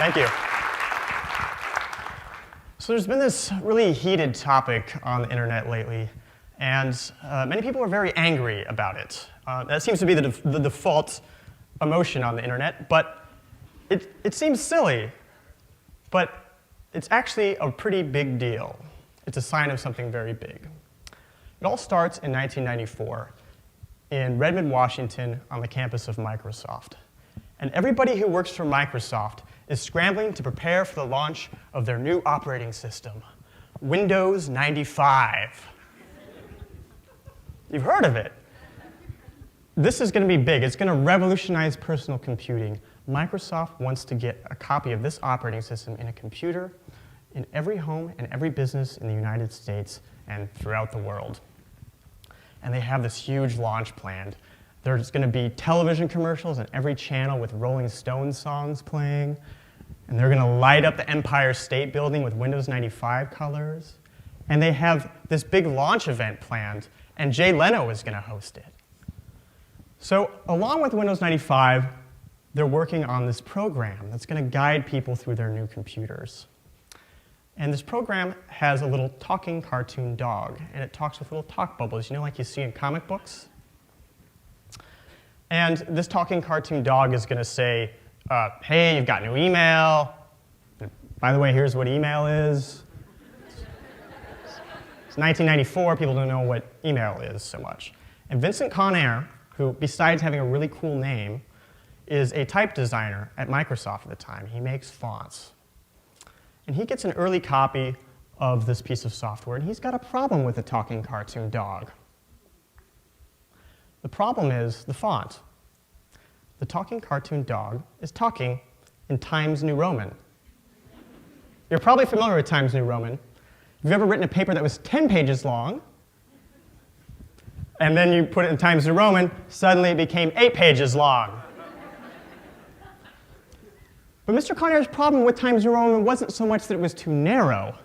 Thank you. So there's been this really heated topic on the internet lately, and many people are very angry about it. That seems to be the default emotion on the internet, but it seems silly, but it's actually a pretty big deal. It's a sign of something very big. It all starts in 1994 in Redmond, Washington, on the campus of Microsoft. And everybody who works for Microsoft is scrambling to prepare for the launch of their new operating system, Windows 95. You've heard of it. This is going to be big. It's going to revolutionize personal computing. Microsoft wants to get a copy of this operating system in a computer in every home and every business in the United States and throughout the world. And they have this huge launch planned. There's going to be television commercials on every channel with Rolling Stones songs playing. And they're going to light up the Empire State Building with Windows 95 colors. And they have this big launch event planned, and Jay Leno is going to host it. So along with Windows 95, they're working on this program that's going to guide people through their new computers. And this program has a little talking cartoon dog, and it talks with little talk bubbles, like you see in comic books. And this talking cartoon dog is going to say, hey, you've got new email. By the way, here's what email is. It's 1994. People don't know what email is so much. And Vincent Conair, who, besides having a really cool name, is a type designer at Microsoft at the time. He makes fonts. And he gets an early copy of this piece of software, and he's got a problem with the talking cartoon dog. The problem is the font. The talking cartoon dog is talking in Times New Roman. You're probably familiar with Times New Roman. If you've ever written a paper that was 10 pages long, and then you put it in Times New Roman, suddenly it became 8 pages long. But Mr. Conair's problem with Times New Roman wasn't so much that it was too narrow.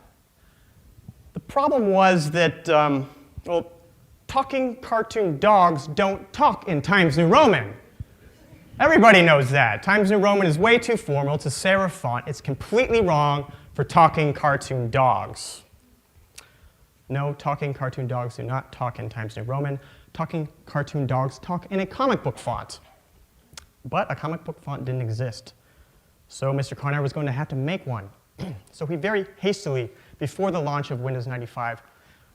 The problem was that, talking cartoon dogs don't talk in Times New Roman. Everybody knows that. Times New Roman is way too formal. It's a serif font. It's completely wrong for talking cartoon dogs. No, talking cartoon dogs do not talk in Times New Roman. Talking cartoon dogs talk in a comic book font. But a comic book font didn't exist. So Mr. Conair was going to have to make one. So he very hastily, before the launch of Windows 95,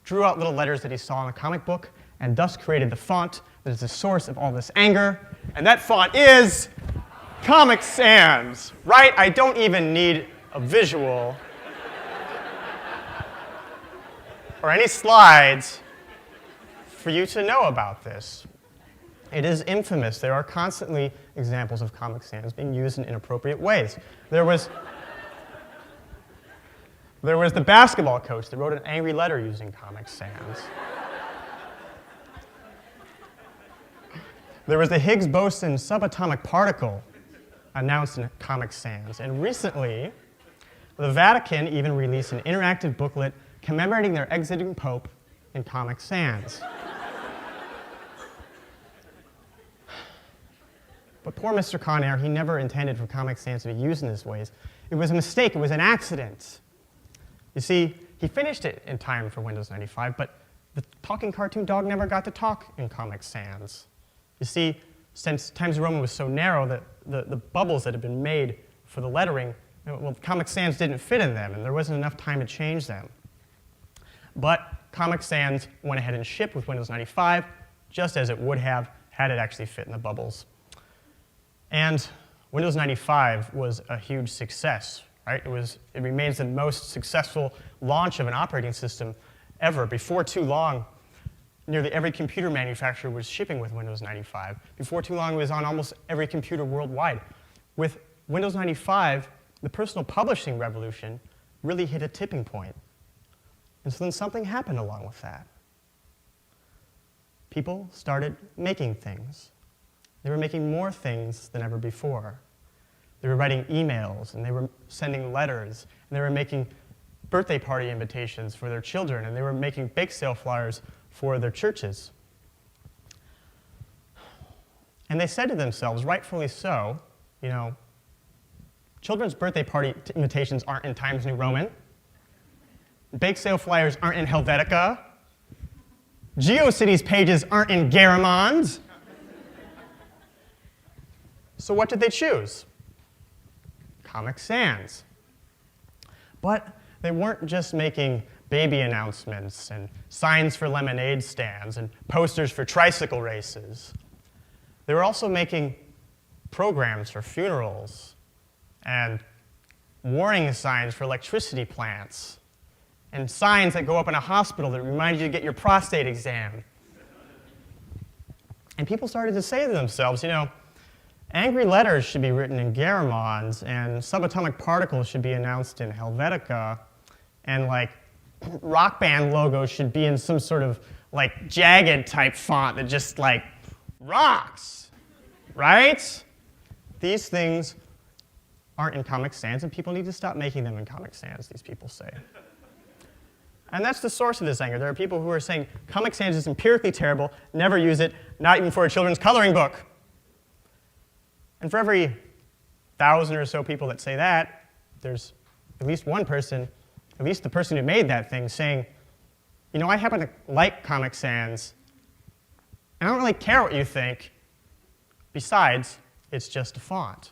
drew out little letters that he saw in a comic book, and thus created the font that is the source of all this anger. And that font is Comic Sans, right? I don't even need a visual or any slides for you to know about this. It is infamous. There are constantly examples of Comic Sans being used in inappropriate ways. There was the basketball coach that wrote an angry letter using Comic Sans. There was the Higgs-boson subatomic particle announced in Comic Sans. And recently, the Vatican even released an interactive booklet commemorating their exiting pope in Comic Sans. But poor Mr. Conair, he never intended for Comic Sans to be used in these ways. It was a mistake. It was an accident. You see, he finished it in time for Windows 95, but the talking cartoon dog never got to talk in Comic Sans. You see, since Times New Roman was so narrow that the bubbles that had been made for the lettering, Comic Sans didn't fit in them, and there wasn't enough time to change them. But Comic Sans went ahead and shipped with Windows 95, just as it would have had it actually fit in the bubbles. And Windows 95 was a huge success, right? It remains the most successful launch of an operating system ever. Before too long, nearly every computer manufacturer was shipping with Windows 95. Before too long, it was on almost every computer worldwide. With Windows 95, the personal publishing revolution really hit a tipping point. And so then something happened along with that. People started making things. They were making more things than ever before. They were writing emails, and they were sending letters, and they were making birthday party invitations for their children, and they were making bake sale flyers for their churches. And they said to themselves, rightfully so, Children's birthday party invitations aren't in Times New Roman. Bake sale flyers aren't in Helvetica. GeoCities pages aren't in Garamond. So what did they choose? Comic Sans. But they weren't just making baby announcements and signs for lemonade stands and posters for tricycle races. They were also making programs for funerals and warning signs for electricity plants and signs that go up in a hospital that remind you to get your prostate exam. And people started to say to themselves, angry letters should be written in Garamond, and subatomic particles should be announced in Helvetica, and rock band logos should be in some sort of jagged type font that just rocks, right? These things aren't in Comic Sans, and people need to stop making them in Comic Sans, these people say. And that's the source of this anger. There are people who are saying Comic Sans is empirically terrible, never use it, not even for a children's coloring book. And for every 1,000 or so people that say that, there's at least one person, at least the person who made that thing, saying, I happen to like Comic Sans, and I don't really care what you think. Besides, it's just a font.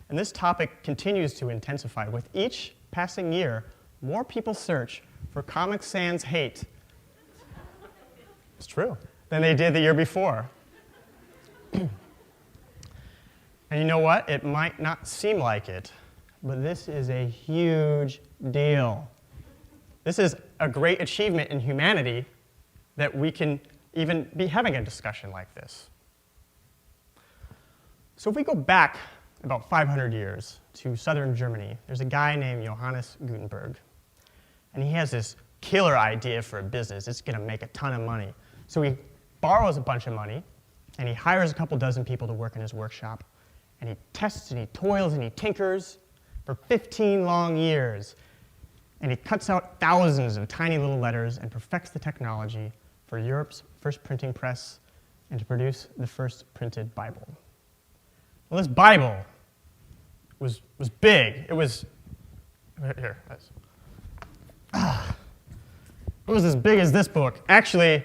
And this topic continues to intensify. With each passing year, more people search for Comic Sans hate. It's true. Than they did the year before. And you know what? It might not seem like it, but this is a huge deal. This is a great achievement in humanity that we can even be having a discussion like this. So if we go back about 500 years to southern Germany, there's a guy named Johannes Gutenberg. And he has this killer idea for a business. It's going to make a ton of money. So he borrows a bunch of money, and he hires a couple dozen people to work in his workshop. And he tests and he toils and he tinkers for 15 long years. And he cuts out thousands of tiny little letters and perfects the technology for Europe's first printing press and to produce the first printed Bible. Well, this Bible was big. It was, here, it was as big as this book. Actually,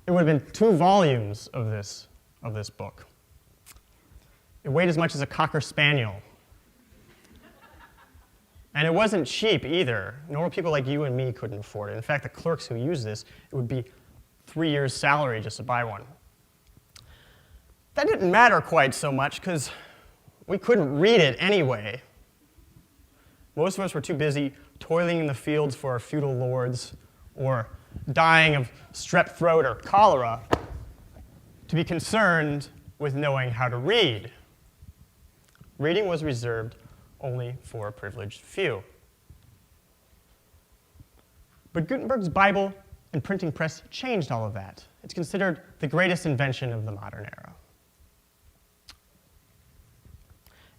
it would have been 2 volumes of this book. It weighed as much as a Cocker Spaniel. And it wasn't cheap either. Normal people like you and me couldn't afford it. In fact, the clerks who used this, it would be 3 years' salary just to buy one. That didn't matter quite so much because we couldn't read it anyway. Most of us were too busy toiling in the fields for our feudal lords or dying of strep throat or cholera to be concerned with knowing how to read. Reading was reserved only for a privileged few. But Gutenberg's Bible and printing press changed all of that. It's considered the greatest invention of the modern era.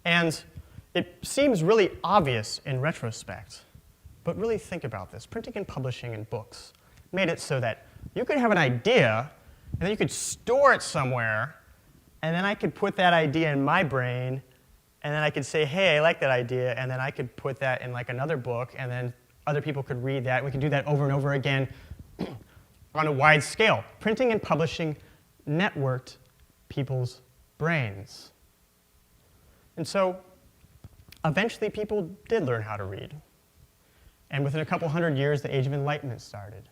And it seems really obvious in retrospect, but really think about this. Printing and publishing in books made it so that you could have an idea, and then you could store it somewhere, and then I could put that idea in my brain, and then I could say, hey, I like that idea, and then I could put that in another book, and then other people could read that. We could do that over and over again on a wide scale. Printing and publishing networked people's brains. And so eventually people did learn how to read. And within a couple hundred years, the Age of Enlightenment started.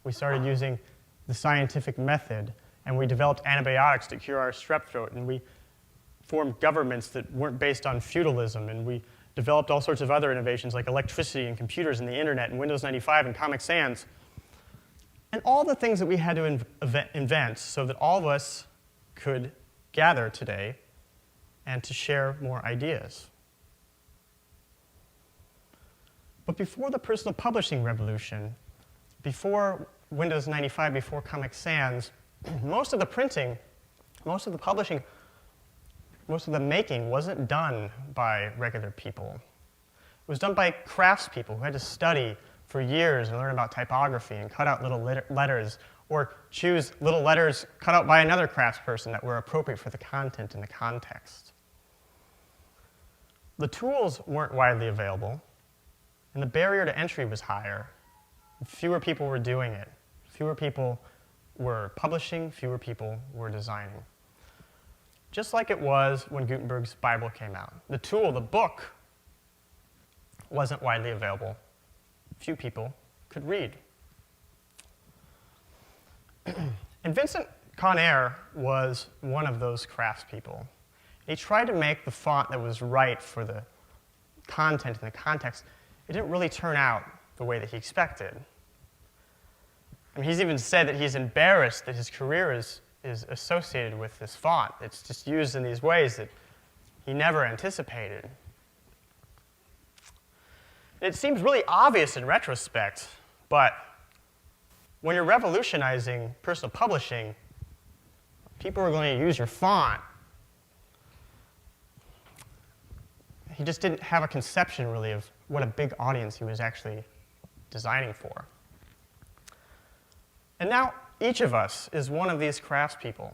We started using the scientific method, and we developed antibiotics to cure our strep throat, and we formed governments that weren't based on feudalism, and we developed all sorts of other innovations like electricity and computers and the internet and Windows 95 and Comic Sans. And all the things that we had to invent so that all of us could gather today and to share more ideas. But before the personal publishing revolution, before Windows 95, before Comic Sans, most of the printing, most of the publishing, most of the making wasn't done by regular people. It was done by craftspeople who had to study for years and learn about typography and cut out little letters, or choose little letters cut out by another craftsperson that were appropriate for the content and the context. the tools weren't widely available, and the barrier to entry was higher. Fewer people were doing it. Fewer people were publishing, fewer people were designing. Just like it was when Gutenberg's Bible came out. The tool, the book, wasn't widely available. Few people could read. And Vincent Conaire was one of those craftspeople. He tried to make the font that was right for the content and the context. It didn't really turn out the way that he expected. I mean, he's even said that he's embarrassed that his career is associated with this font. It's just used in these ways that he never anticipated. It seems really obvious in retrospect, but when you're revolutionizing personal publishing, people are going to use your font. He just didn't have a conception, really, of what a big audience he was actually designing for. And now, each of us is one of these craftspeople.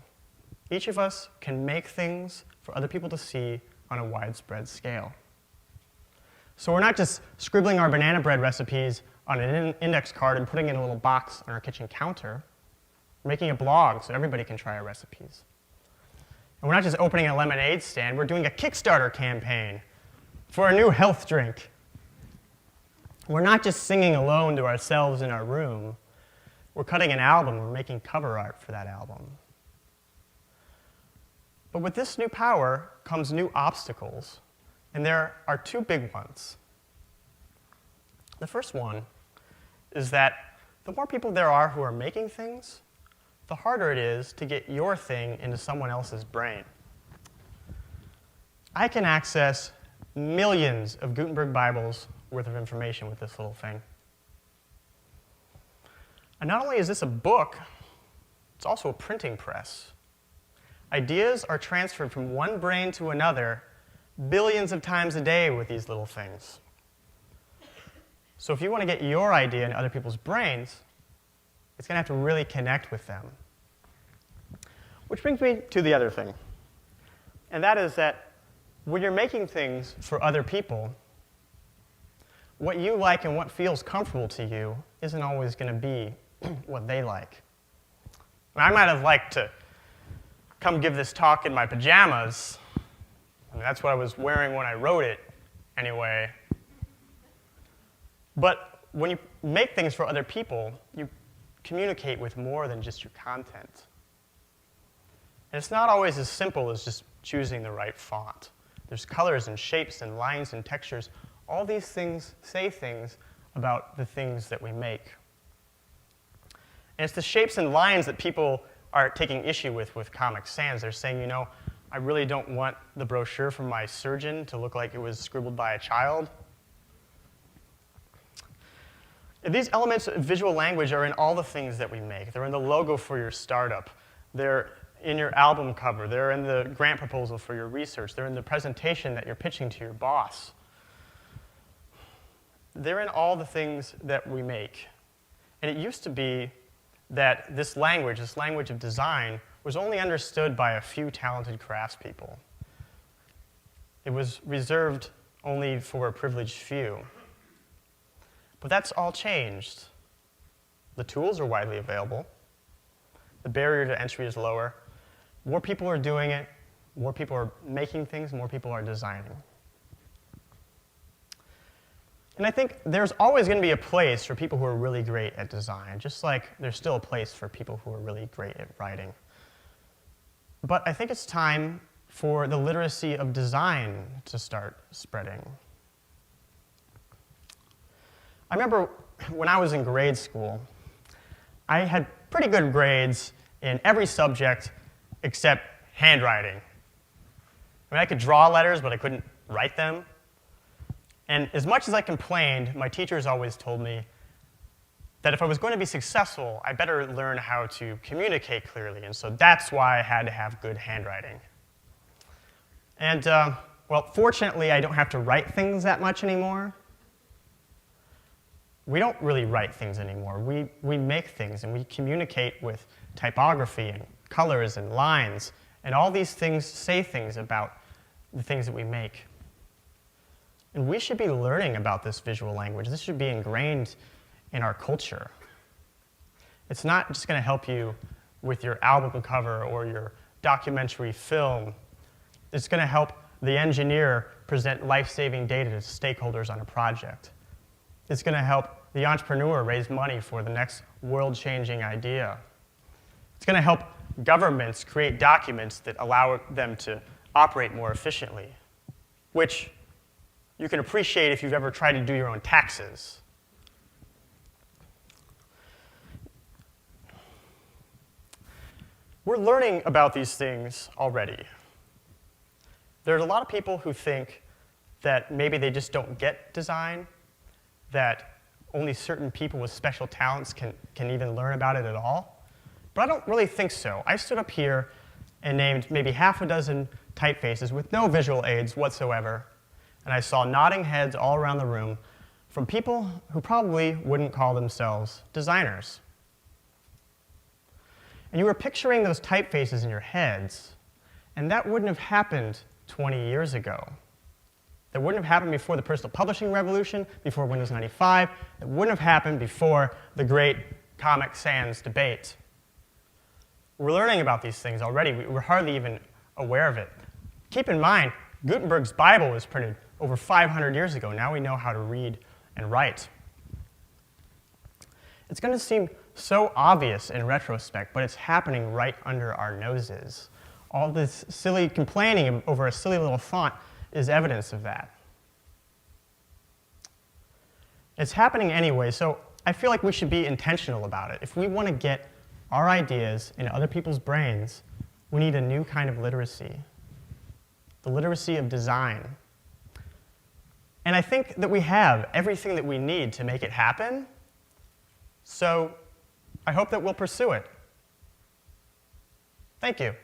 Each of us can make things for other people to see on a widespread scale. So we're not just scribbling our banana bread recipes on an index card and putting it in a little box on our kitchen counter. We're making a blog so everybody can try our recipes. And we're not just opening a lemonade stand, we're doing a Kickstarter campaign for a new health drink. We're not just singing alone to ourselves in our room. We're cutting an album, we're making cover art for that album. But with this new power comes new obstacles, and there are two big ones. The first one is that the more people there are who are making things, the harder it is to get your thing into someone else's brain. I can access millions of Gutenberg Bibles worth of information with this little thing. And not only is this a book, it's also a printing press. Ideas are transferred from one brain to another billions of times a day with these little things. So if you want to get your idea in other people's brains, it's going to have to really connect with them. Which brings me to the other thing. And that is that when you're making things for other people, what you like and what feels comfortable to you isn't always going to be what they like. I might have liked to come give this talk in my pajamas. I mean, that's what I was wearing when I wrote it, anyway. But when you make things for other people, you communicate with more than just your content. And it's not always as simple as just choosing the right font. There's colors and shapes and lines and textures. All these things say things about the things that we make. And it's the shapes and lines that people are taking issue with Comic Sans. They're saying, you know, I really don't want the brochure from my surgeon to look like it was scribbled by a child. And these elements of visual language are in all the things that we make. They're in the logo for your startup. They're in your album cover. They're in the grant proposal for your research. They're in the presentation that you're pitching to your boss. They're in all the things that we make. And it used to be that this language of design, was only understood by a few talented craftspeople. It was reserved only for a privileged few. But that's all changed. The tools are widely available. The barrier to entry is lower. More people are doing it. More people are making things. More people are designing. And I think there's always going to be a place for people who are really great at design, just like there's still a place for people who are really great at writing. But I think it's time for the literacy of design to start spreading. I remember when I was in grade school, I had pretty good grades in every subject except handwriting. I mean, I could draw letters, but I couldn't write them. And as much as I complained, my teachers always told me that if I was going to be successful, I better learn how to communicate clearly. And so that's why I had to have good handwriting. And, well, fortunately, I don't have to write things that much anymore. We don't really write things anymore. We make things, and we communicate with typography and colors and lines. And all these things say things about the things that we make. And we should be learning about this visual language. This should be ingrained in our culture. It's not just going to help you with your album cover or your documentary film. It's going to help the engineer present life-saving data to stakeholders on a project. It's going to help the entrepreneur raise money for the next world-changing idea. It's going to help governments create documents that allow them to operate more efficiently, which you can appreciate if you've ever tried to do your own taxes. We're learning about these things already. There's a lot of people who think that maybe they just don't get design, that only certain people with special talents can even learn about it at all. But I don't really think so. I stood up here and named maybe half a dozen typefaces with no visual aids whatsoever, and I saw nodding heads all around the room from people who probably wouldn't call themselves designers. And you were picturing those typefaces in your heads, and that wouldn't have happened 20 years ago. That wouldn't have happened before the personal publishing revolution, before Windows 95. It wouldn't have happened before the great Comic Sans debate. We're learning about these things already. We're hardly even aware of it. Keep in mind, Gutenberg's Bible was printed over 500 years ago. Now we know how to read and write. It's going to seem so obvious in retrospect, but it's happening right under our noses. All this silly complaining over a silly little font is evidence of that. It's happening anyway, so I feel like we should be intentional about it. If we want to get our ideas in other people's brains, we need a new kind of literacy, the literacy of design. And I think that we have everything that we need to make it happen, so I hope that we'll pursue it. Thank you.